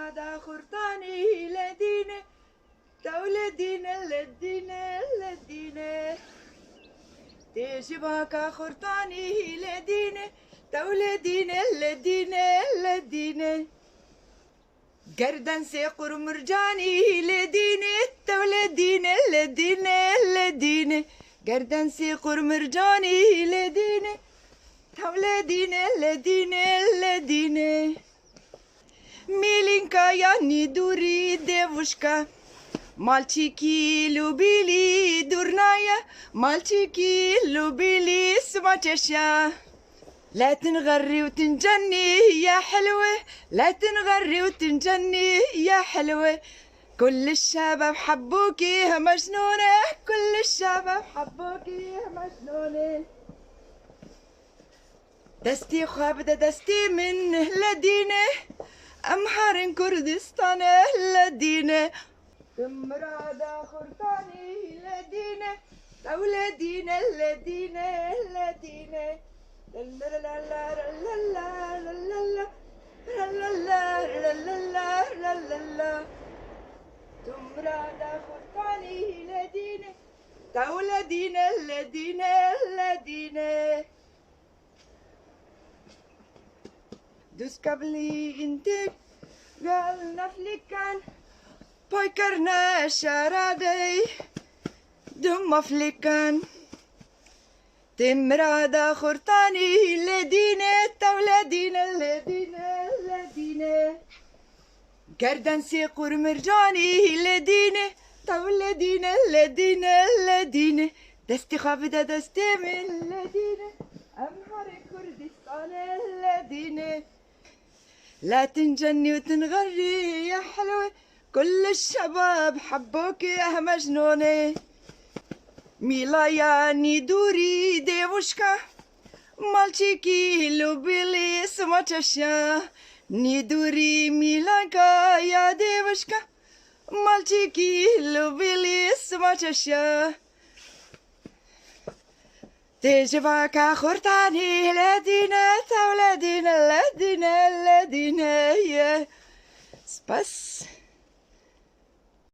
مراد خرطاني لدينا تولدينا لدينا لدينا تجيبك خرطاني لدينا تولدينا لدينا لدينا قردن سيقر مرجاني لدينا تولدينا لدينا لدينا قردن سيقر مرجاني لدينا تولدينا لدينا لدينا ميلينكا يعني دوري ديفوشكا مالتيكي لوبيلي دورنايا مالتيكي لوبيلي سماتشا لا تنغري وتنجني يا حلوة لا تنغري وتنجني يا حلوة كل الشباب حبوكي يا مجنونة كل الشباب حبوكي يا مجنونة دستي خابدة دستي من لدينا أمحار كردستان لدينا مرادة خرطاني لدينا أولادينا لدينا لدينا لا لا لا لا لا لا لا لا لا لا لا مرادة خرطاني لدينا أولادينا لدينا لدينا دوس قبلي انتك قالنا فلكان بايكرنا شرادي دم فلكان تمرادة خرطاني لدينا تولدينا لدينا لدينا قردن سيقر مرجاني لدينا تولدينا لدينا لدينا دستي خافدة دستي من لدينا أمهر كردستان لدينا لا تنجني وتنغري يا حلوة كل الشباب حبوك يا مجنونة ميلاياني دوري ديفوشكا مالتيكي لوبيلي سماتشا نيدوري ميلانكا يا ديفوشكا مالتيكي لوبيلي سماتشا تجيبك خرطاني لدينا تولدينا لدينا لدينا يا سباس